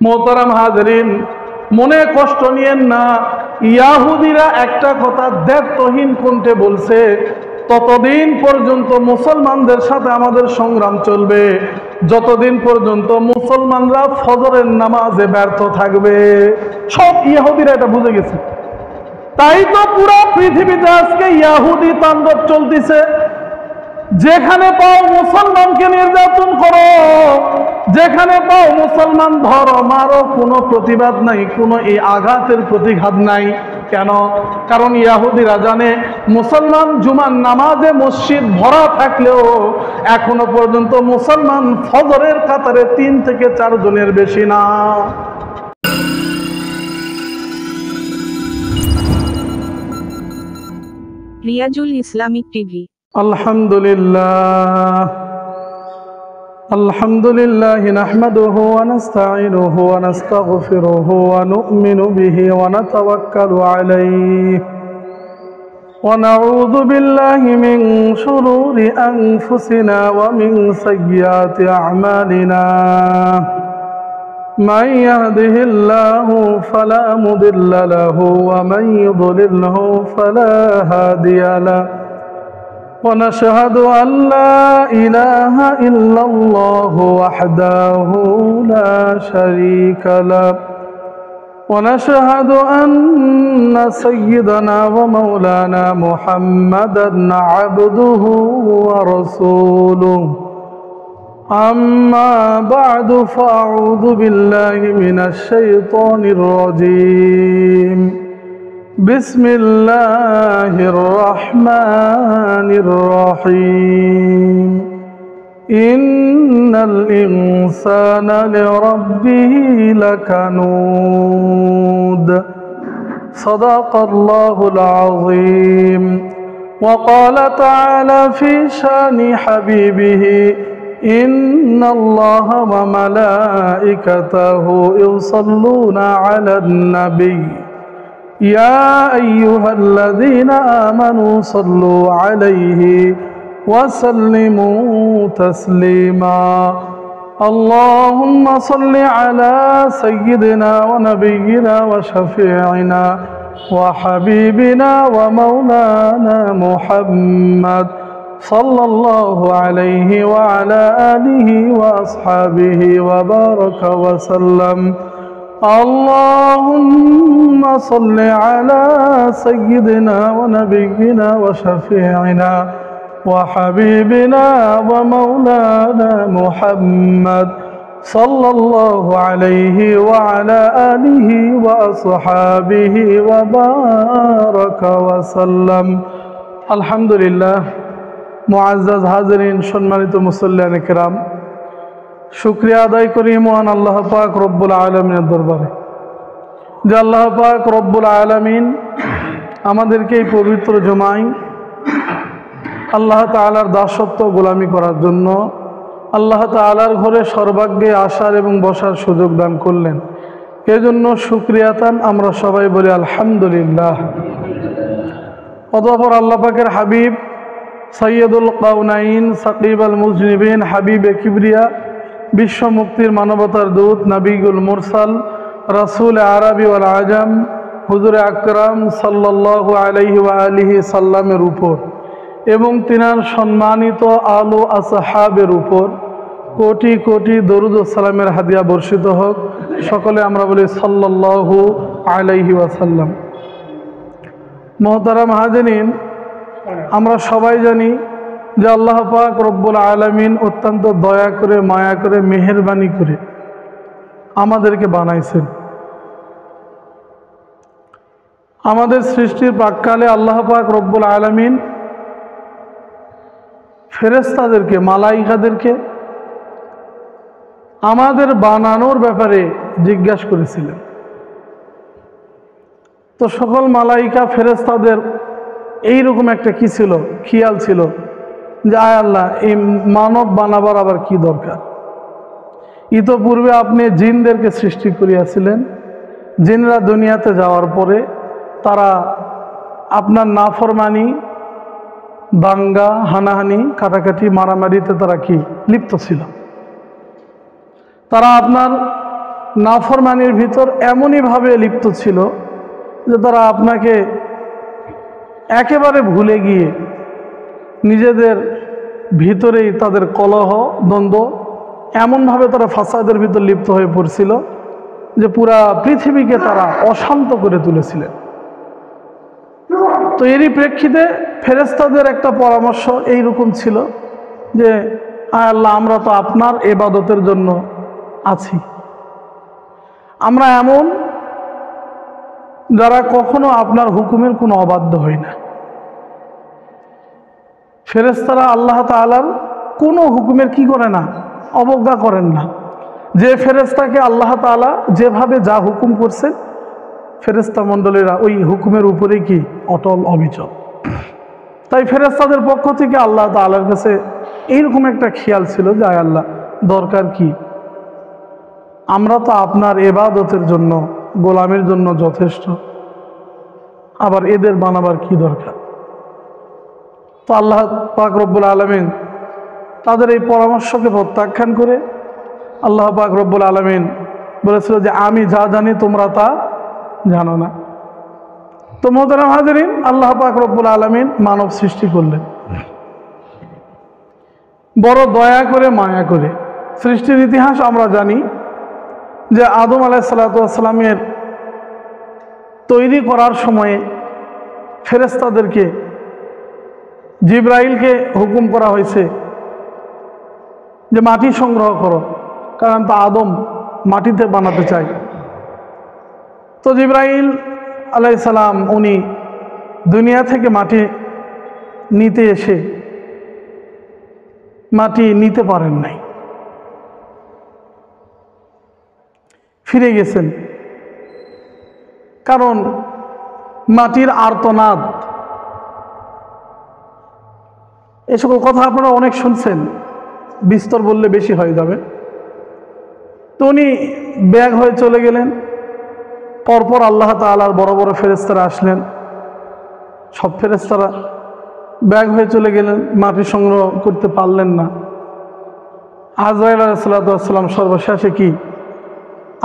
মোহতারাম হাজরিন, মনে কষ্ট নিয়েন না। ইয়াহুদিরা একটা কথা দ্ব্যর্থহীন কণ্ঠে বলছে, ততদিন পর্যন্ত মুসলমানদের সাথে আমাদের সংগ্রাম চলবে যতদিন পর্যন্ত মুসলমানরা ফজরের নামাজে ব্যর্থ থাকবে। সব ইহুদিরা এটা বুঝে গেছে। তাই তো পুরো পৃথিবীতে আজকে ইহুদি তাণ্ডব চলতেছে। যেখানে পাও মুসলমানকে নির্যাতন করো, যেখানে পাও মুসলমান ধরো, মারো, কোনো প্রতিবাদ নাই, কোনো এই আঘাতের প্রতিঘাত নাই। কেন? কারণ ইহুদিরা জানে মুসলমান জুমার নামাজে মসজিদ ভরা থাকলেও এখনো পর্যন্ত মুসলমান ফজরের কাতারে 3 থেকে 4 জনের বেশি না। Riazul Islamic TV. আলহামদুলিল্লাহ আলহামদুলিল্লাহ নাহমাদুহু ওয়া নাস্তাঈনুহু ওয়া নাস্তাগফিরুহু ওয়া নু'মিনু বিহি ওয়া নাতাওয়াক্কালু আলাইহি ওয়া নাউযু বিল্লাহি মিন শুরুরি আনফুসিনা ওয়া মিন সাইয়্যাতি আ'মালিনা। من يهده الله فلا مضل له ومن يضلله فلا هادي له ونشهد أن لا إله إلا الله وحده لا شريك له ونشهد أن سيدنا ومولانا محمدا عبده ورسوله أما بعد فأعوذ بالله من الشيطان الرجيم بسم الله الرحمن الرحيم إن الإنسان لربه لكنود صدق الله العظيم وقال تعالى في شان حبيبه إن الله وملائكته يصلون على النبي يا أيها الذين آمنوا صلوا عليه وسلموا تسليما اللهم صل على سيدنا ونبينا وشفيعنا وحبيبنا ومولانا محمد صلى الله عليه وعلى آله وأصحابه وبارك وسلم اللهم صل على سيدنا ونبينا وشفيعنا وحبيبنا ومولانا محمد صلى الله عليه وعلى آله وأصحابه وبارك وسلم الحمد لله মুআজ্জাজ হাজিরিন, সম্মানিত মুসল্লিয়ানে কেরাম, শুকরিয়া আদায় করি মহান আল্লাহ পাক রব্বুল আলামিনের দরবারে যে আল্লাহ পাক রব্বুল আলামিন আমাদেরকে এই পবিত্র জুমায় আল্লাহ তাআলার দাসত্ব গোলামি করার জন্য আল্লাহ তাআলার ঘরে সর্বাগ্যে আসার এবং বসার সুযোগ দান করলেন। এজন্য শুকরিয়াতান আমরা সবাই বলি আলহামদুলিল্লাহ। অতঃপর আল্লাহ পাকের হাবিব সৈয়দুল কাউনাইন সাকিব আল মুজনিবিন হাবিবে কিবরিয়া, বিশ্ব মুক্তির মানবতার দূত, নবীগুল মুরসাল, রাসূল আরবি ওয়াল আজম, হুজুরে আকরাম সাল্লাল্লাহু আলাইহি ওয়া আলিহি সাল্লামের উপর এবং তিনার সম্মানিত আলো আসহাবের উপর কোটি কোটি দরুদ ও সালামের হাদিয়া বর্ষিত হোক। সকলে আমরা বলি সাল্লাল্লাহু আলাইহি ওয়াসাল্লাম। মুহতারাম হাজিরিন, আমরা সবাই জানি যে আল্লাহ পাক রব্বুল আলামিন অত্যন্ত দয়া করে, মায়া করে, মেহেরবানি করে আমাদেরকে বানাইছেন। আমাদের সৃষ্টির প্রাক্কালে আল্লাহ পাক রব্বুল আলামিন ফেরেশতাদেরকে, মালাইকাদেরকে আমাদের বানানোর ব্যাপারে জিজ্ঞাসা করেছিলেন। তো সকল মালাইকা ফেরেশতাদের এইরকম একটা কি ছিল, খেয়াল ছিল যে আয় আল্লাহ, এই মানব বানাবার আবার কি দরকার? ইতোপূর্বে আপনি জিনদেরকে সৃষ্টি করিয়াছিলেন। জিনরা দুনিয়াতে যাওয়ার পরে তারা আপনার নাফরমানি, দাঙ্গা, হানাহানি, কাটাকাটি, মারামারিতে তারা কি লিপ্ত ছিল। তারা আপনার নাফরমানির ভিতর এমনইভাবে লিপ্ত ছিল যে তারা আপনাকে একেবারে ভুলে গিয়ে নিজেদের ভিতরেই তাদের কলহ দ্বন্দ্ব এমনভাবে তারা ফাসাদের ভিতর লিপ্ত হয়ে পড়ছিল যে পুরা পৃথিবীকে তারা অশান্ত করে তুলেছিলেন। তো এরই প্রেক্ষিতে ফেরেশতাদের একটা পরামর্শ এইরকম ছিল যে আয় আল্লাহ, আমরা তো আপনার ইবাদতের জন্য আছি, আমরা এমন যারা কখনো আপনার হুকুমের কোনো অবাধ্য হই না। ফেরেশতারা আল্লাহ তাআলার কোনো হুকুমের কি করে না, অবজ্ঞা করেন না। যে ফেরেশতাকে আল্লাহ তাআলা যেভাবে যা হুকুম করছেন ফেরেশতা মণ্ডলীরা ওই হুকুমের উপরেই কি অটল অবিচল। তাই ফেরেশতাদের পক্ষ থেকে আল্লাহ তাআলার কাছে এইরকম একটা খেয়াল ছিল যে আয় আল্লাহ, দরকার কি, আমরা তো আপনার ইবাদতের জন্য গোলামের জন্য যথেষ্ট, আবার এদের বানাবার কি দরকার। তো আল্লাহ পাক রব্বুল আলামিন তাদের এই পরামর্শকে প্রত্যাখ্যান করে আল্লাহ পাক রব্বুল আলামিন বলেছিল যে আমি যা জানি তোমরা তা জানো না। তো মোহতারাম হাজেরিন, আল্লাহ পাক রব্বুল আলামিন মানব সৃষ্টি করলেন বড় দয়া করে মায়া করে। সৃষ্টির ইতিহাস আমরা জানি যে আদম আলাইহিস সালাতু ওয়াস সালামের তৈরি করার সময়ে ফেরেশতাদেরকে জিবরাইলকে হুকুম করা হয়েছে যে মাটি সংগ্রহ করো, কারণ তা আদম মাটিতে বানাতে চায়। তো জিবরাইল আলাইহিস সালাম উনি দুনিয়া থেকে মাটি নিতে এসে মাটি নিতে পারেন নাই, ফিরে গেছেন। কারণ মাটির আর্তনাদ, এ সকল কথা আপনারা অনেক শুনছেন, বিস্তর বললে বেশি হয়ে যাবে। তো উনি ব্যাগ হয়ে চলে গেলেন। পরপর আল্লাহ তাআলার বড় বড় ফেরেশতারা আসলেন, সব ফেরেশতারা ব্যাগ হয়ে চলে গেলেন, মাটি সংগ্রহ করতে পারলেন না। আজরাইল আলাইহিস সালাতু ওয়াস সালাম সর্বশেষে কি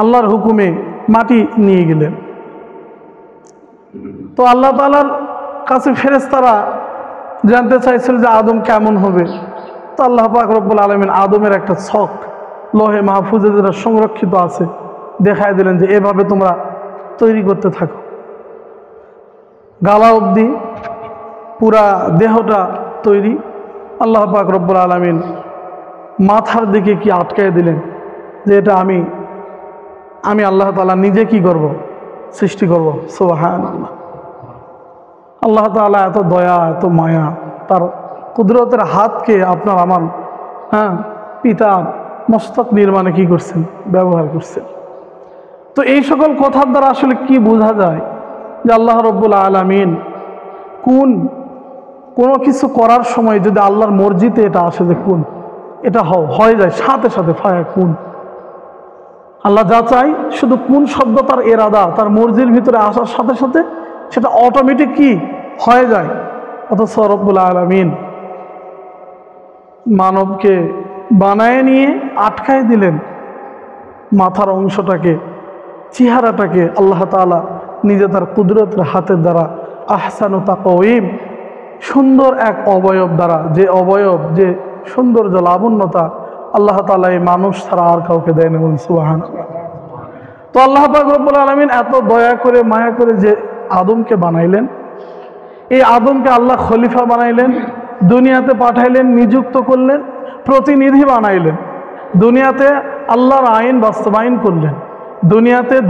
আল্লাহর হুকুমে মাটি নিয়ে গেলেন। তো আল্লাহ তাআলার কাছে ফেরেশতারা জানতে চাইছিল যে আদম কেমন হবে। তো আল্লাহ পাক রব্বুল আলামিন আদমের একটা ছক লোহে মাহফুজে যেটা সংরক্ষিত আছে দেখায় দিলেন যে এভাবে তোমরা তৈরি করতে থাকো। গালা অবধি পুরা দেহটা তৈরি। আল্লাহ পাক রব্বুল আলামিন মাথার দিকে কি আটকায় দিলেন যে এটা আমি আল্লাহ তাআলা নিজে কি করব, সৃষ্টি করব। সুবহানাল্লাহ। আল্লাহ তাআলা এত দয়া, এত মায়া, তার কুদরতের হাতকে আপনার আমার পিতা মস্তক নির্মাণে কি করছেন, ব্যবহার করছেন। তো এই সকল কথার দ্বারা আসলে কি বোঝা যায় যে আল্লাহ রব্বুল আলামিন কোনো কিছু করার সময় যদি আল্লাহর মর্জিতে এটা আসে যে এটা হয়ে যায় সাথে সাথে ফায়াকুন। আল্লাহ যা চাই শুধু কোন শব্দ তার এরাদা, তার মর্জির ভিতরে আসার সাথে সাথে সেটা অটোমেটিক কি হয়ে যায়। অথচ রব্বুল আলামিন মানবকে বানায় নিয়ে আটকায় দিলেন মাথার অংশটাকে, চেহারাটাকে আল্লাহ তাআলা নিজে তার কুদরতের হাতের দ্বারা আহসানু তাকওয়িম, সুন্দর এক অবয়ব দ্বারা, যে অবয়ব, যে সৌন্দর্য লাবণ্যতা আল্লাহ তাআলা এই মানুষ ছাড়া আর কাউকে দেয় না। সুবহানাল্লাহ। তো আল্লাহ পাক রব্বুল আলামিন এত দয়া করে মায়া করে যে আদমকে বানাইলেন, এই আদমকে আল্লাহ খলিফা বানাইলেন, দুনিয়াতে পাঠাইলেন, নিযুক্ত করলেন, প্রতিনিধি বানাইলেন, দুনিয়াতে আল্লাহর আইন বাস্তবায়ন করলেন,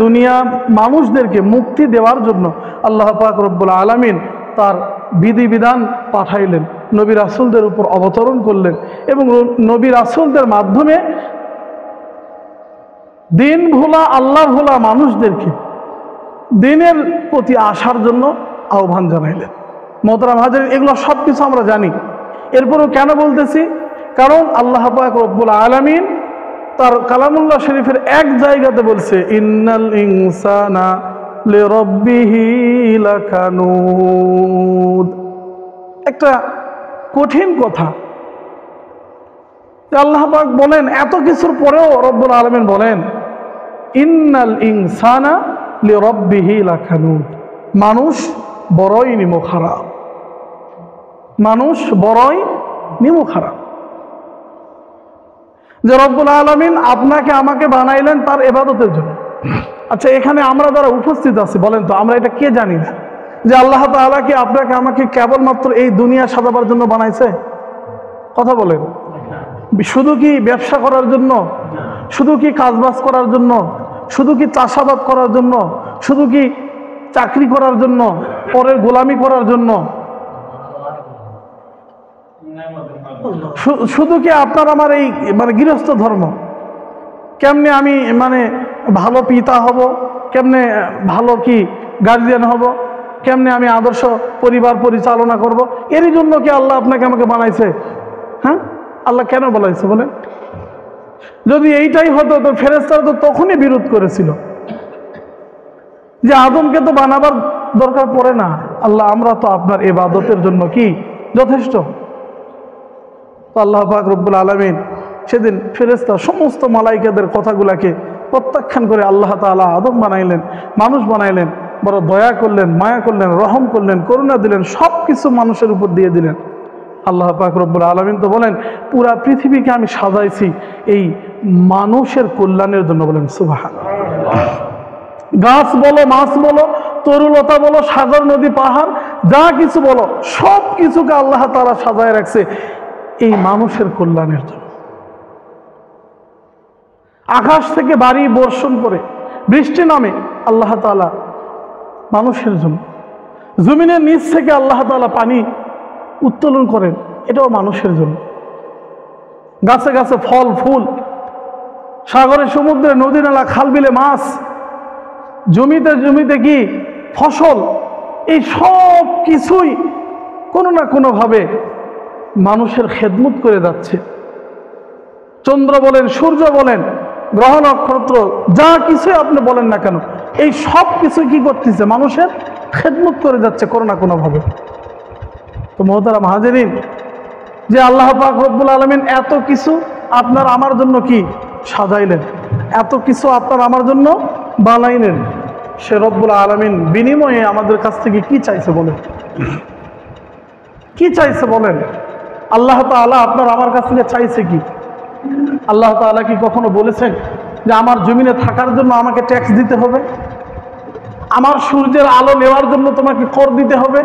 দুনিয়া মানুষদেরকে মুক্তি দেওয়ার জন্য আল্লাহ পাক রব্বুল আলামিন তার বিধিবিধান পাঠাইলেন, নবী রাসূলদের উপর অবতরণ করলেন এবং নবী রাসূলদের মাধ্যমে দিন ভোলা, আল্লাহ ভোলা মানুষদেরকে দিনের প্রতি আসার জন্য আহ্বান জানাইলেন। মোহতারাম হাজির, এগুলো সব কিছু আমরা জানি, এরপরও কেন বলতেছি, কারণ আল্লাহ পাক রব্বুল আলামিন তার কালামুল্লাহ শরীফের এক জায়গাতে বলছে ইন্নাল ইনসানা লিরাব্বিহি লাকানুদ। একটা কঠিন কথা আল্লাহ পাক বলেন, এত কিছুর পরেও রব্বুল আলামিন বলেন ইন্নাল ইনসানা লিরাব্বিহি লাকানুদ, মানুষ বড়ই নিমুখারাম, মানুষ বড়ই নিমুখারাম। যে রব্বুল আলামিন আপনাকে আমাকে বানাইলেন তার ইবাদতের জন্য। আচ্ছা, এখানে আমরা যারা উপস্থিত আছি বলেন তো, আমরা এটা কে জানি না যে আল্লাহ তাআলা কি আপনাকে আমাকে কেবলমাত্র এই দুনিয়া সাজাবার জন্য বানাইছে? কথা বলেন। শুধু কি ব্যবসা করার জন্য, শুধু কি কাজবাজ করার জন্য, শুধু কি চাষাবাদ করার জন্য, শুধু কি চাকরি করার জন্য, পরের গোলামি করার জন্য, শুধু কি আপনার আমার এই গৃহস্থ ধর্ম, কেমনে আমি ভালো পিতা হব, কেমনে ভালো কি গার্জিয়ান হব, কেমনে আমি আদর্শ পরিবার পরিচালনা করব, এরই জন্য কি আল্লাহ আপনাকে আমাকে বানাইছে? হ্যাঁ, আল্লাহ কেন বানাইছে বলেন? যদি এইটাই হতো তো ফেরেশতারা তো তখনই বিরোধ করেছিল যে আদমকে তো বানাবার দরকার পড়ে না, আল্লাহ আমরা তো আপনার ইবাদতের জন্য কি যথেষ্ট। তো আল্লাহ পাক রব্বুল আলামিন সেদিন ফেরেশতা সমস্ত মালাইকাদের কথাগুলাকে প্রত্যাখ্যান করে আল্লাহ তাআলা আদম বানাইলেন, মানুষ বানাইলেন, বড় দয়া করলেন, মায়া করলেন, রহম করলেন, করুণা দিলেন, সব কিছু মানুষের উপর দিয়ে দিলেন। আল্লাহ পাক রব্বুল আলামিন তো বলেন পুরা পৃথিবীকে আমি সাজাইছি এই মানুষের কল্যাণের জন্য। বলেন সুবহানাল্লাহ। গাছ বলো, মাছ বলো, তরুলতা বলো, সাগর নদী পাহাড় যা কিছু বলো, সব কিছুকে আল্লাহ তাআলা সাজায় রাখছে এই মানুষের কল্যাণের জন্য। আকাশ থেকে বাড়ি বর্ষণ করে বৃষ্টি নামে আল্লাহ তাআলা মানুষের জন্য। জমিনের নিচ থেকে আল্লাহ তাআলা পানি উত্তোলন করেন, এটাও মানুষের জন্য। গাছে গাছে ফল ফুল, সাগরে সমুদ্রে নদী নালা খাল বিলে মাছ, জমিতে জমিতে কি ফসল, এই সব কিছুই কোনো না কোনোভাবে মানুষের খেদমত করে যাচ্ছে। চন্দ্র বলেন, সূর্য বলেন, গ্রহ নক্ষত্র যা কিছুই আপনি বলেন না কেন, এই সব কিছুই কি করতেছে? মানুষের খেদমত করে যাচ্ছে কোনো না কোনোভাবে। তো মোহতারাম হাজিরিন, যে আল্লাহ পাক রব্বুল আলামিন এত কিছু আপনার আমার জন্য কি সাজাইলেন, এত কিছু আপনার আমার জন্য বানাইলেন, সে রব্বুল আলামিন বিনিময়ে আমাদের কাছ থেকে কি চাইছে বলেন? কি চাইছে বলেন? আল্লাহ তাআলা আপনার আমার কাছ থেকে চাইছে কি? আল্লাহ তাআলা কি কখনো বলেছেন যে আমার জমিনে থাকার জন্য আমাকে ট্যাক্স দিতে হবে, আমার সূর্যের আলো নেওয়ার জন্য তোমাকে কর দিতে হবে?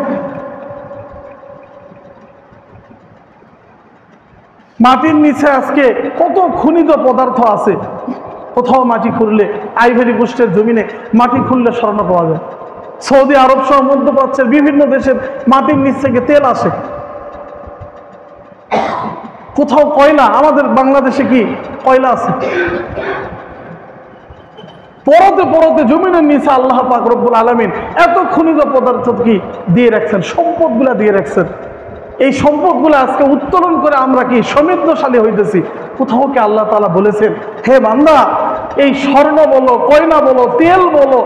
মাটির নিচে আজকে কত খনিজ পদার্থ আছে, কোথাও মাটি খুঁড়লে, আইভরি কোস্টের জমিনে মাটি খুঁড়লে স্বর্ণ পাওয়া যায়। সৌদি আরব সহ মধ্যপ্রাচ্যের বিভিন্ন দেশের মাটির নিচ থেকে তেল আসে। কোথাও কয়লা, আমাদের বাংলাদেশে কি কয়লা আছে? পরতে পরতে জমিনের নিচে আল্লাহ পাক রব্বুল আলামিন এত খনিজ পদার্থ কি দিয়ে রাখছেন, সম্পদগুলা দিয়ে রাখছেন। এই সম্পদগুলো আজকে উত্তোলন করে আমরা কি সমৃদ্ধশালী হইতেছি। কোথাও কি আল্লাহ তাআলা বলেছেন, হে বান্দা, এই স্বর্ণ বলো, কয়লা বলো, তেল বলো,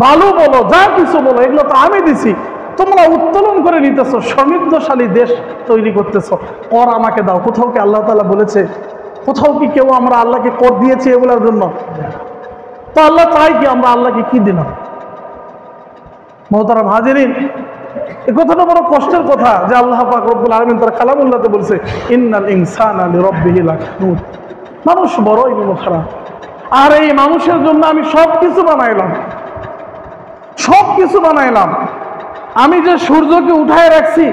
বালু বলো, যা কিছু বলো, এগুলো তো আমি দিছি, তোমরা উত্তোলন করে নিতেছ, সমৃদ্ধশালী দেশ তৈরি করতেছ, কর আমাকে দাও। কোথাও কি আল্লাহ তাআলা বলেছে? কোথাও কি কেউ আমরা আল্লাহকে কর দিয়েছি এগুলোর জন্য? তো আল্লাহ চাই কি আমরা আল্লাহকে কি দিলাম? মোহতারাম হাজিরিন, এই কথাটা বড় কষ্টের কথা যে আল্লাহ পাক রব্বুল আলামিন তার কালামুল্লাহতে বলছে ইন্নাল ইনসানা লিরাব্বিহি লাকানুদ, মানুষ বড়ই খারাপ। আর এই মানুষের জন্য আমি সব কিছু বানাইলাম, সব কিছু বানাইলাম। আমি যে সূর্যকে উঠায় রাখছি,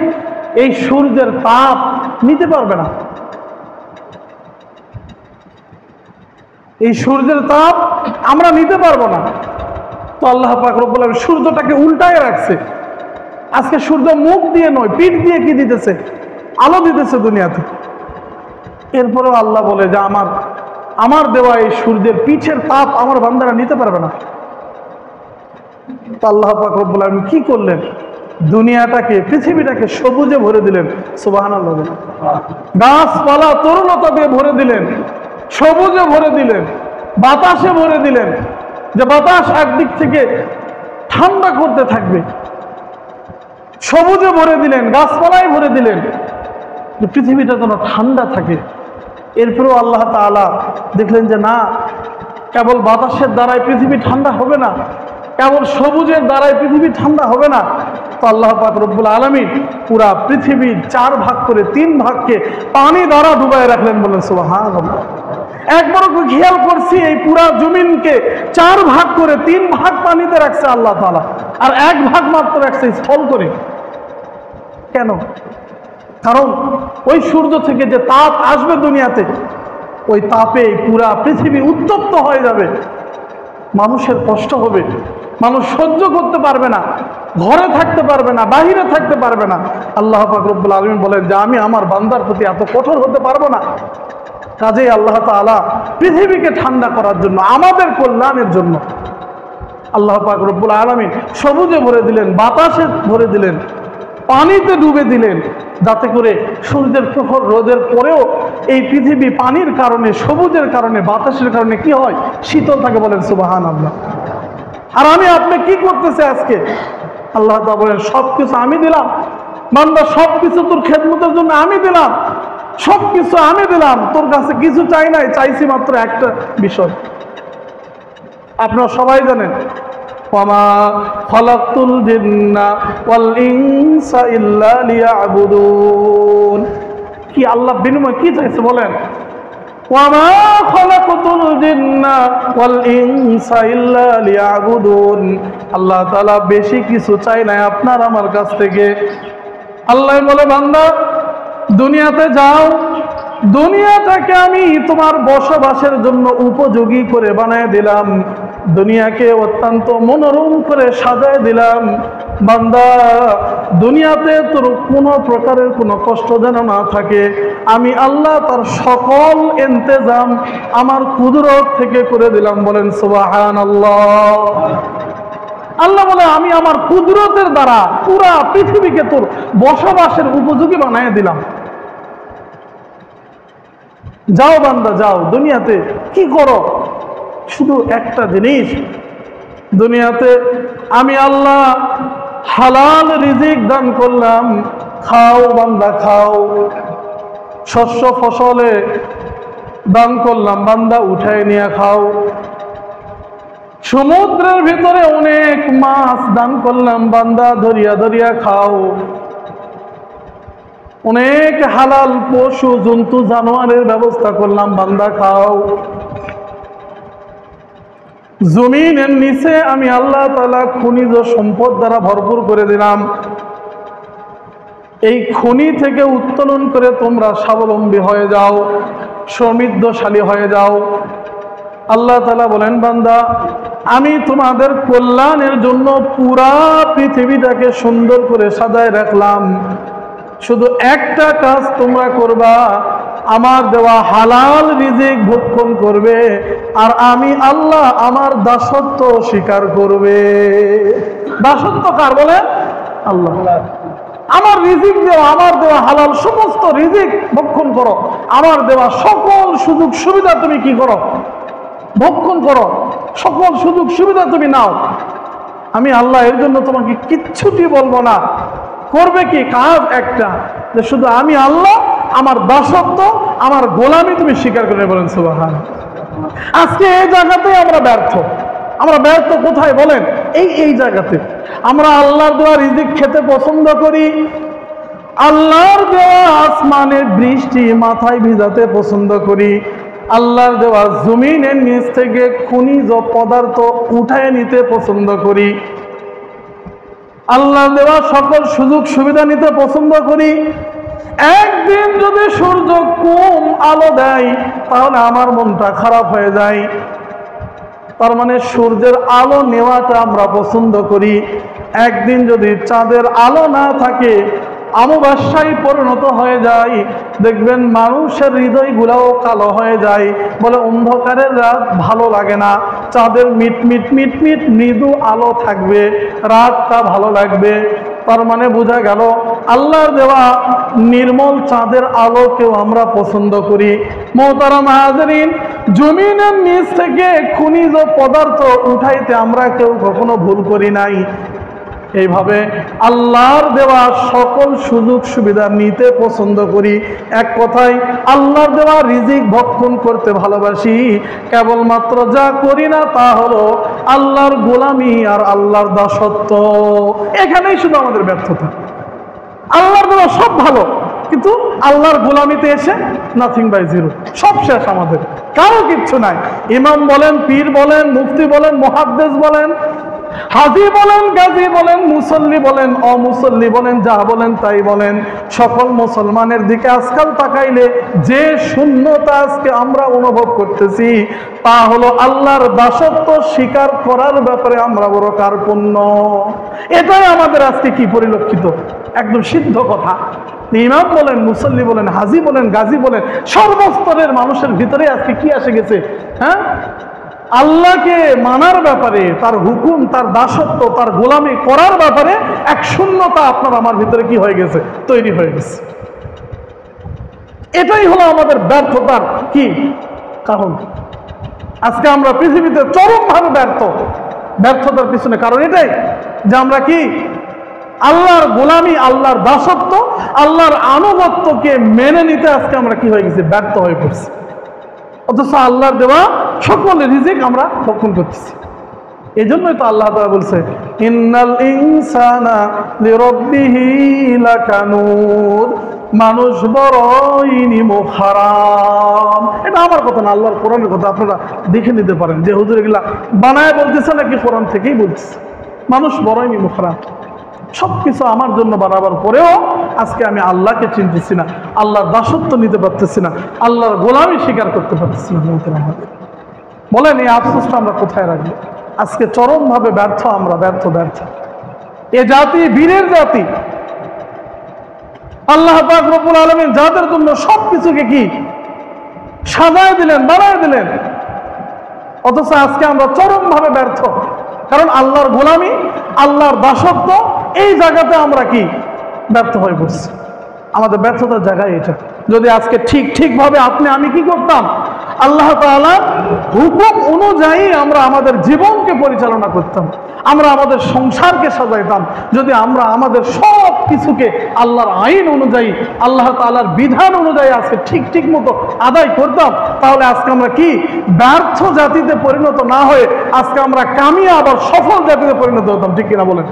এই সূর্যের তাপ নিতে পারবে না, এই সূর্যের তাপ আমরা নিতে পারবো না। তো আল্লাহ পাক রব্বুল আলামিন সূর্যটাকে উল্টায় রাখছে। আজকে সূর্য মুখ দিয়ে নয়, পিঠ দিয়ে কি দিতেছে? আলো দিতেছে দুনিয়াতে। এরপরেও আল্লাহ বলে যে আমার দেওয়া এই সূর্যের পিঠের তাপ আমার বান্দারা নিতে পারবে না। তো আল্লাহ পাক রব্বুল আলামিন কি করলেন? দুনিয়াটাকে, পৃথিবীটাকে সবুজে ভরে দিলেন। সুবহানাল্লাহ। গাছপালা তরুলতা দিয়ে ভরে দিলেন, সবুজে ভরে দিলেন, বাতাসে ভরে দিলেন, যে বাতাস একদিক থেকে ঠান্ডা করতে থাকবে। সবুজে ভরে দিলেন, গাছপালায় ভরে দিলেন, যে পৃথিবীটা যেন ঠান্ডা থাকে। এরপরেও আল্লাহ তাআলা দেখলেন যে না, কেবল বাতাসের দ্বারাই পৃথিবী ঠান্ডা হবে না, কেবল সবুজের দ্বারাই পৃথিবী ঠান্ডা হবে না। তো আল্লাহ পাক রব্বুল আলামিন পুরা পৃথিবীর 4 ভাগ করে 3 ভাগকে পানি দ্বারা ডুবায় রাখলেন, বলেন সুবহানাল্লাহ। একবার খেয়াল করছি, এই পুরা জমিনকে 4 ভাগ করে 3 ভাগ পানিতে রাখছে আল্লাহ তাআলা, আর 1 ভাগ মাত্র রাখছে স্থল করে। কেন? কারণ ওই সূর্য থেকে যে তাপ আসবে দুনিয়াতে, ওই তাপে পুরা পৃথিবী উত্তপ্ত হয়ে যাবে, মানুষের কষ্ট হবে, মানুষ সহ্য করতে পারবে না, ঘরে থাকতে পারবে না, বাহিরে থাকতে পারবে না। আল্লাহ পাক রব্বুল আলামিন বলেন যে আমি আমার বান্দার প্রতি এত কঠোর হতে পারবো না। কাজেই আল্লাহ তাআলা পৃথিবীকে ঠান্ডা করার জন্য, আমাদের কল্যাণের জন্য আল্লাহ পাক রব্বুল আলামিন সবুজে ভরে দিলেন, বাতাসে ভরে দিলেন, পানিতে ডুবে দিলেন, যাতে করে সূর্যের প্রখর রোদের পরেও এই পৃথিবী পানির কারণে, সবুজের কারণে, বাতাসের কারণে কি হয়? শীতল থাকে, বলেন সুবহানাল্লাহ। আর আমি আপনি কি করতেছে আজকে? আল্লাহ তাআলা বলেন সবকিছু আমি দিলাম বান্দা, সবকিছু তোর খেদমতের জন্য আমি দিলাম, সবকিছু আমি দিলাম, তোর কাছে কিছু চাই নাই, চাইছি মাত্র একটা বিষয়। আপনারা সবাই জানেন, ওয়ামা খালাকতুল জিন্না ওয়াল ইনসা ইল্লা লিয়াবুদুন। কি আল্লাহ বিনিময় কি চাইছে বলেন? ওয়ামা খালাকতুল জিন্না ওয়াল ইনসা ইল্লা লিয়াবুদুন। আল্লাহ তাআলা বেশি কিছু চাই না আপনার আমার কাছ থেকে। আল্লাহ বলে বান্দা দুনিয়াতে যাও, দুনিয়াটাকে আমি তোমার বসবাসের জন্য উপযোগী করে বানায় দিলাম, দুনিয়াকে অত্যন্ত মনোরম করে সাজায় দিলাম। বান্দা দুনিয়াতে তোর কোনো প্রকারের কোনো কষ্ট যেন না থাকে, আমি আল্লাহ তার সকল ইন্তেজাম আমার কুদরত থেকে করে দিলাম, বলেন সুবহানাল্লাহ। আল্লাহ বলে আমি আমার কুদরতের দ্বারা পুরা পৃথিবীকে তোর বসবাসের উপযোগী বানায় দিলাম। যাও বান্দা যাও, দুনিয়াতে কি করো? শুধু একটা জিনিস, দুনিয়াতে আমি আল্লাহ হালাল রিজিক দান করলাম, খাও বান্দা খাও। শস্য ফসলে দান করলাম, বান্দা উঠায় নিয়ে খাও। সমুদ্রের ভিতরে অনেক মাছ দান করলাম, বান্দা ধরিয়া ধরিয়া খাও। অনেক হালাল পশু জন্তু জানোয়ারের ব্যবস্থা করলাম, বান্দা খাও। জমিনের নিচে আমি আল্লাহ তাআলা খনিজ সম্পদ দ্বারা ভরপুর করে দিলাম, এই খনি থেকে উত্তোলন করে তোমরা স্বাবলম্বী হয়ে যাও, সমৃদ্ধশালী হয়ে যাও। আল্লাহ তাআলা বলেন বান্দা আমি তোমাদের কল্যাণের জন্য পুরা পৃথিবীটাকে সুন্দর করে সাজায় রাখলাম, শুধু একটা কাজ তোমরা করবা, আমার দেওয়া হালাল রিজিক ভক্ষণ করবে, আর আমি আল্লাহ আমার দাসত্ব স্বীকার করবে। দাসত্ব কার বলে? আল্লাহ। আমার রিজিক দেওয়া, আমার দেওয়া হালাল সমস্ত রিজিক ভক্ষণ করো, আমার দেওয়া সকল সুযোগ সুবিধা তুমি কি করো? ভক্ষণ করো, সকল সুযোগ সুবিধা তুমি নাও। আমি আল্লাহ এর জন্য তোমাকে কিচ্ছুটি বলবো না। করবে কি? কাজ একটা, যে শুধু আমি আল্লাহ, আমার দাসত্ব, আমার গোলামি তুমি স্বীকার করে, বলেন সুবহানাল্লাহ। আজকে এই জায়গাতেই আমরা ব্যর্থ। আমরা ব্যর্থ কোথায় বলেন? এই জায়গাতে আমরা আল্লাহর দেওয়া রিজিক খেতে পছন্দ করি, আল্লাহর দেওয়া আসমানের বৃষ্টি মাথায় ভিজাতে পছন্দ করি, আল্লাহর দেওয়া জমিনের নিচ থেকে খনিজ পদার্থ উঠায় নিতে পছন্দ করি, আল্লাহ দেওয়া সকল সুযোগ সুবিধা নিতে পছন্দ করি। একদিন যদি সূর্য কম আলো দেয় তাহলে আমার মনটা খারাপ হয়ে যায়। তার মানে সূর্যের আলো নেওয়াটা আমরা পছন্দ করি। একদিন যদি চাঁদের আলো না থাকে, অমাবস্যায় পরিণত হয়ে যায়, দেখবেন মানুষের হৃদয়গুলাও কালো হয়ে যায়। বলে অন্ধকারের রাত ভালো লাগে না, চাঁদের মিট মিট মিট মিট মৃদু আলো থাকবে, রাতটা ভালো লাগবে। তার মানে বোঝা গেল আল্লাহর দেওয়া নির্মল চাঁদের আলোকেও আমরা পছন্দ করি। মোহতারাম হাজরিন, জমিনের নিচ থেকে খনিজ পদার্থ উঠাইতে আমরা কেউ কখনো ভুল করি নাই, এইভাবে আল্লাহর দেওয়া সকল সুযোগ সুবিধা নিতে পছন্দ করি। এক কথায় আল্লাহর দেওয়া রিজিক ভক্ষণ করতে ভালোবাসি। কেবলমাত্র যা করি না তা হলো আল্লাহর গোলামি আর আল্লাহর দাসত্ব। এখানেই শুধু আমাদের ব্যর্থতা। আল্লাহর দেওয়া সব ভালো, কিন্তু আল্লাহর গোলামিতে এসে নাথিং বাই জিরো, সব শেষ, আমাদের কারো কিচ্ছু নাই। ইমাম বলেন, পীর বলেন, মুফতি বলেন, মুহাদ্দিস বলেন, হাজি বলেন, গাজী বলেন, মুসল্লি বলেন, অমুসল্লি বলেন, যা বলেন তাই বলেন, সকল মুসলমানের দিকে আজকাল তাকাইলে যে শূন্যতা আজকে আমরা অনুভব করতেছি তা হলো আল্লাহর দাসত্ব স্বীকার করার ব্যাপারে আমরা বড় কার্পণ্য। এটাই আমাদের আজকে কি পরিলক্ষিত, একদম সিদ্ধ কথা। ইমাম বলেন, মুসল্লি বলেন, হাজি বলেন, গাজী বলেন, সর্বস্তরের মানুষের ভিতরে আজকে কি এসে গেছে? হ্যাঁ, আল্লাহকে মানার ব্যাপারে, তার হুকুম, তার দাসত্ব, তার গোলামি করার ব্যাপারে এক শূন্যতা আপনার আমার ভিতরে কি হয়ে গেছে, তৈরি হয়ে গেছে। এটাই হলো আমাদের ব্যর্থতার কি কারণ। আজকে আমরা পৃথিবীতে চরমভাবে ব্যর্থতার পিছনে কারণ এটাই যে আমরা কি আল্লাহর গোলামি, আল্লাহর দাসত্ব, আল্লাহর আনুগত্যকে মেনে নিতে আজকে আমরা কি হয়ে গেছি, ব্যর্থ হয়ে পড়ছি। অথচ আল্লাহর দেওয়া সকল রিজিক আমরা ভক্ষণ করতেছি। এই জন্যই তো আল্লাহ তাআলা বলছে, ইন্নাল ইনসানা লিরাব্বিহি লাকানুদ, মানুষ বড়ই নিমুখারাম। এটা আমার কথা না, আল্লাহর কোরআনের কথা। আপনারা দেখে নিতে পারেন যে হুজুর এগুলা বানায় বলতেছে নাকি কোরআন থেকেই বলতেছে। মানুষ বড়ই নিমুখারাম, সবকিছু আমার জন্য বানাবার পরেও আজকে আমি আল্লাহকে চিনতেছি না, আল্লাহর দাসত্ব নিতে পারতেছি না, আল্লাহর গোলামি স্বীকার করতে পারতেছি না। বলেন এই আফসোসটা আমরা কোথায় রাখবো? আজকে চরমভাবে ব্যর্থ আমরা, ব্যর্থ। এ জাতি বীরের জাতি। আল্লাহ পাক রব্বুল আলামিন যাদের জন্য সবকিছুকে কি সাজায় দিলেন, বানায় দিলেন, অথচ আজকে আমরা চরমভাবে ব্যর্থ। কারণ আল্লাহর গোলামি, আল্লাহর দাসত্ব, এই জায়গাতে আমরা কি ব্যর্থ হয়ে পড়ছি। আমাদের ব্যর্থতার জায়গায় এটা। যদি আজকে ঠিকভাবে আপনি আমি কি করতাম, আল্লাহ তাআলার হুকুম অনুযায়ী আমরা আমাদের জীবনকে পরিচালনা করতাম, আমরা আমাদের সংসারকে সাজাইতাম, যদি আমরা আমাদের সব কিছুকে আল্লাহর আইন অনুযায়ী, আল্লাহ তাআলার বিধান অনুযায়ী আজকে ঠিক মতো আদায় করতাম, তাহলে আজকে আমরা কি ব্যর্থ জাতিতে পরিণত না হয়ে আজকে আমরা কামিয়াব আর সফল জাতিতে পরিণত হতাম। ঠিক কিনা বলেন?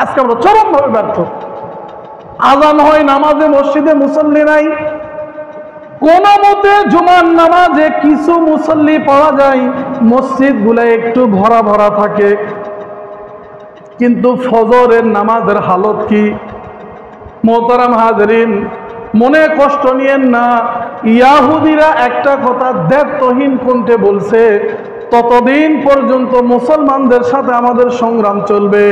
আজকে আমরা চরমভাবে ব্যর্থ। আজান হয়, নামাজে মসজিদে মুসল্লি নাই, কোন মতে জুমার নামাজে কিছু মুসল্লি পাওয়া যায়, মসজিদ গুলা একটু ভরা থাকে, কিন্তু ফজরের নামাজের হালত কি? মোহতারাম হাজরিন, মনে কষ্ট নিয়েন না। ইয়াহুদিরা একটা কথা দ্ব্যর্থহীন কণ্ঠে বলছে, ততদিন পর্যন্ত মুসলমানদের সাথে আমাদের সংগ্রাম চলবে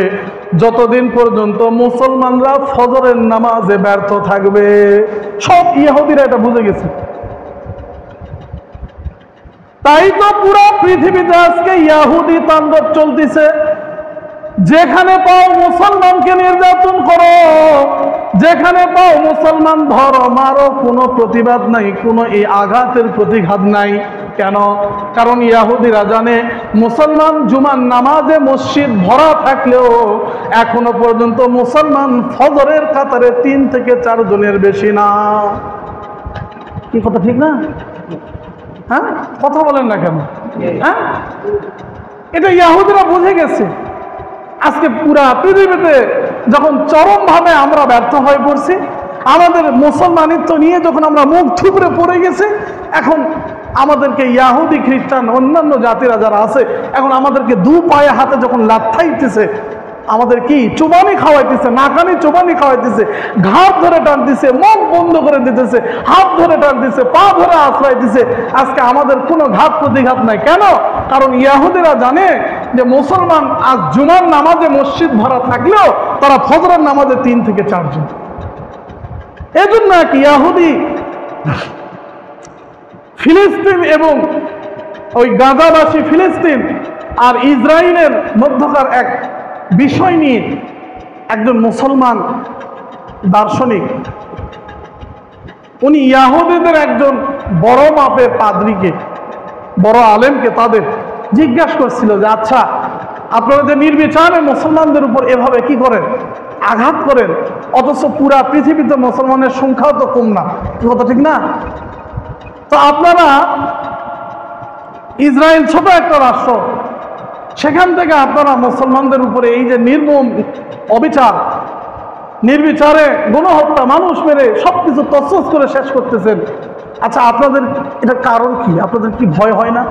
যতদিন পর্যন্ত মুসলমানরা ফজরের নামাজে ব্যর্থ থাকবে। সব ইহুদিরা এটা বুঝে গেছে। তাই তো পুরো পৃথিবীতে আজকে ইহুদি তাণ্ডব চলতেছে। যেখানে পাও মুসলমানকে নির্যাতন করো, যেখানে পাও মুসলমান ধরো, মারো, কোনো প্রতিবাদ নাই, কোনো এই আঘাতের প্রতিঘাত নাই। কেন? কারণ ইহুদিরা জানে মুসলমান জুমার নামাজে মসজিদ ভরা থাকলেও এখনো পর্যন্ত মুসলমান ফজরের কাতারে 3 থেকে 4 জনের বেশি না। কি কথা ঠিক না? হ্যাঁ, কথা বলেন না কেন? হ্যাঁ, এটা ইহুদিরা বুঝে গেছে। আজকে পুরা পৃথিবীতে যখন চরমভাবে আমরা ব্যর্থ হয়ে পড়ছি, আমাদের মুসলমানিত্ব নিয়ে যখন আমরা মুখ থুবড়ে পড়ে গেছি, এখন আমাদেরকে ইহুদি, খ্রিস্টান, অন্যান্য জাতিরা যারা আছে, এখন আমাদেরকে 2 পায়ে হাতে যখন লাথাইতেছে, আমাদের কি চুবানি খাওয়াইতেছে, নাকানি চুবানি খাওয়াইতেছে, ঘাট ধরে টানতেছে, মুখ বন্ধ করে দিতেছে, হাত ধরে টানতেছে, পা ধরে আশ্রয় দিতেছে। আজকে আমাদের কোনো ঘাত প্রতিঘাত নাই। কেন? কারণ ইহুদিরা জানে যে মুসলমান আজ জুমার নামাজে মসজিদ ভরা থাকলেও তারা ফজরের নামাজে 3 থেকে 4 জন। এজন্য এক ইহুদি ফিলিস্তিন এবং ওই গাজাবাসী ফিলিস্তিন আর ইসরায়েলের মধ্যকার এক বিষয় নিয়ে একজন মুসলমান দার্শনিক, উনি ইহুদিদের একজন বড় মাপের পাদ্রীকে, বড় আলেমকে তাদের জিজ্ঞাসা করছিল যে, আচ্ছা আপনারা যে নির্বিচারে মুসলমানদের উপর এভাবে কি করেন, আঘাত করেন, অথচ পুরা পৃথিবীতে মুসলমানের সংখ্যাও তো কম না, কথা ঠিক না? তো আপনারা ইসরায়েল ছোট একটা রাষ্ট্র, সেখান থেকে আপনারা মুসলমানদের উপরে এই যে নির্মম অবিচার, নির্বিচারে গণহত্যা, মানুষ মেরে সবকিছু তছনছ করে শেষ করতেছেন। আচ্ছা, আপনাদের এটার কারণ কি? আপনাদের কি ভয় হয় না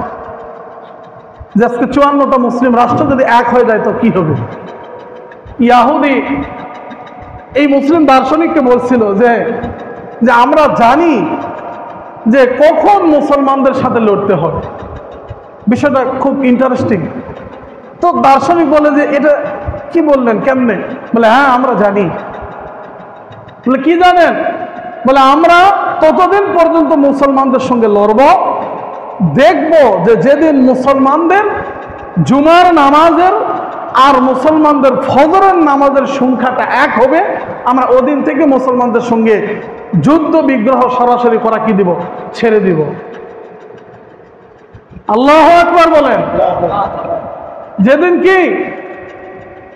যে আজকে 54টা মুসলিম রাষ্ট্র যদি এক হয়ে যায় তো কি হবে? ইয়াহুদি এই মুসলিম দার্শনিককে বলছিল যে আমরা জানি যে কখন মুসলমানদের সাথে লড়তে হবে। বিষয়টা খুব ইন্টারেস্টিং। তো দার্শনিক বলে যে এটা কি বললেন, কেমনে? বলে হ্যাঁ আমরা জানি। বলে কি জানেন? বলে আমরা ততদিন পর্যন্ত মুসলমানদের সঙ্গে লড়ব, দেখব যে যেদিন মুসলমানদের জুমার নামাজের আর মুসলমানদের ফজরের নামাজের সংখ্যাটা এক হবে, আমরা ওদিন থেকে মুসলমানদের সঙ্গে যুদ্ধ বিগ্রহ সরাসরি করা কি দিব, ছেড়ে দিব। আল্লাহু আকবার বলেন। যেদিন কি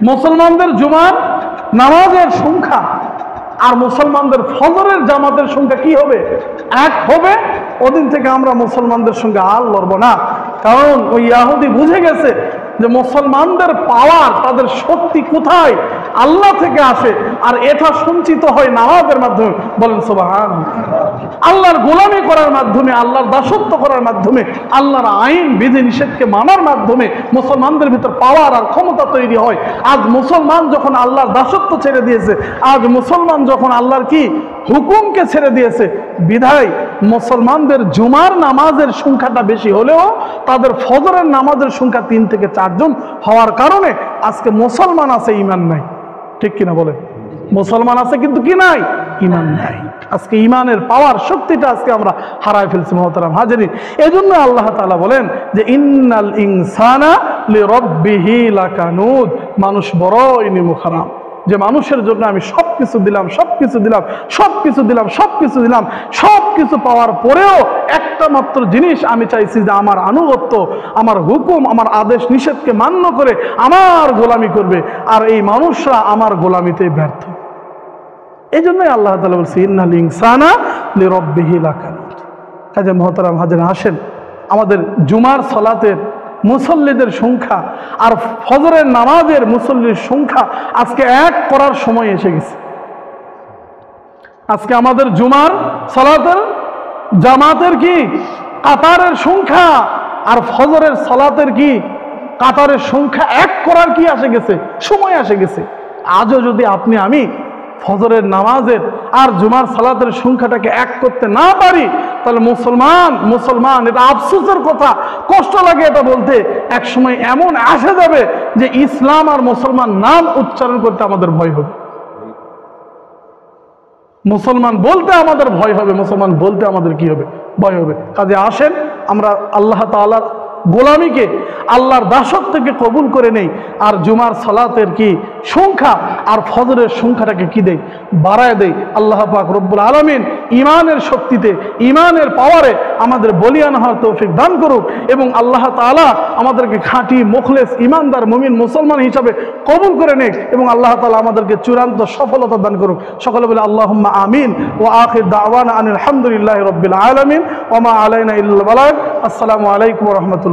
মুসলমানদের জুমার নামাজের সংখ্যা আর মুসলমানদের ফজরের জামাতের সংখ্যা কি হবে, এক হবে, ওদিন থেকে আমরা মুসলমানদের সঙ্গে আর লড়বো না। কারণ ওই ইয়াহুদি বুঝে গেছে যে মুসলমানদের পাওয়ার, তাদের শক্তি কোথায়, আল্লাহ থেকে আসে, আর এটা সঞ্চিত হয় নামাজের মাধ্যমে। বলেন সুবহানাল্লাহ। আল্লাহর গোলামি করার মাধ্যমে, আল্লাহর দাসত্ব করার মাধ্যমে, আল্লাহর আইন বিধি নিষেধকে মানার মাধ্যমে মুসলমানদের ভিতর পাওয়ার আর ক্ষমতা তৈরি হয়। আজ মুসলমান যখন আল্লাহর দাসত্ব ছেড়ে দিয়েছে, আজ মুসলমান যখন আল্লাহর কি হুকুমকে ছেড়ে দিয়েছে, বিধায় মুসলমানদের জুমার নামাজের সংখ্যাটা বেশি হলেও তাদের ফজরের নামাজের সংখ্যা 3 থেকে 4 জন হওয়ার কারণে আজকে মুসলমান আছে, ঈমান নাই। ঠিক কিনা বলে? মুসলমান আছে কিন্তু কি নাই, ঈমান নাই। আজকে ঈমানের পাওয়ার, শক্তিটা আজকে আমরা হারায় ফেলছি মুহতারাম হাজিরিন। এজন্য আল্লাহ তাআলা বলেন যে ইন্নাল ইনসানা লিরাব্বিহি লাকানুদ, মানুষ বড়ই নিমুখারাম, যে মানুষের জন্য আমি সবকিছু দিলাম, সবকিছু দিলাম, সবকিছু দিলাম, সবকিছু দিলাম, সবকিছু পাওয়ার পরেও একটা মাত্র জিনিস আমি চাইছি যে আমার আনুগত্য, আমার হুকুম, আমার আদেশ নিষেধকে মান্য করে আমার গোলামি করবে, আর এই মানুষরা আমার গোলামিতে ব্যর্থ। এই জন্যই আল্লাহ তাআলা বলছে ইন্নাল ইনসানা লিরাব্বিহি লাকানুদ। কাজে মুহতারাম হাজিরিন, আসেন আমাদের জুমার সালাতের মুসল্লিদের সংখ্যা আর ফজরের নামাজের মুসল্লির সংখ্যা আজকে এক করার সময় এসে গেছে। আজকে আমাদের জুমার সালাতের জামাতের কি কাতারের সংখ্যা আর ফজরের সালাতের কি কাতারের সংখ্যা এক করার কি আসে গেছে, সময় আসে গেছে। আজও যদি আপনি আমি ফজরের নামাজের আর জুমার সালাতের সংখ্যাটাকে এক করতে না পারি, তাহলে মুসলমান এটা আফসোসের কথা, কষ্ট লাগে এটা বলতে। এক সময় এমন আসে যাবে যে ইসলাম আর মুসলমান নাম উচ্চারণ করতে আমাদের ভয় হবে, মুসলমান বলতে আমাদের ভয় হবে, মুসলমান বলতে আমাদের কি হবে, ভয় হবে। কাজে আসেন আমরা আল্লাহ তাআলার গোলামিকে, আল্লাহর দাসত্বকে কবুল করে নেই, আর জুমার সালাতের কি সংখ্যা আর ফজরের সংখ্যাটাকে কি দেই, বাড়ায় দেই। আল্লাহ পাক রব্বুল আলামিন ঈমানের শক্তিতে, ঈমানের পাওয়ারে আমাদের বলিয়ান হওয়ার তৌফিক দান করুক, এবং আল্লাহ তাআলা আমাদেরকে খাঁটি মুখলেস ঈমানদার মুমিন মুসলমান হিসাবে কবুল করে নেক, এবং আল্লাহ তাআলা আমাদেরকে চূড়ান্ত সফলতা দান করুক। সকলে বলে আল্লাহুম্মা আমিন। ওয়া আখির দাওয়ানা আনিল হামদুলিল্লাহি রাব্বিল আলামিন ওয়া মা আলাইনা ইল্লাল বালাগ। আসসালামু আলাইকুম ওয়া রাহমাতুল্লাহ।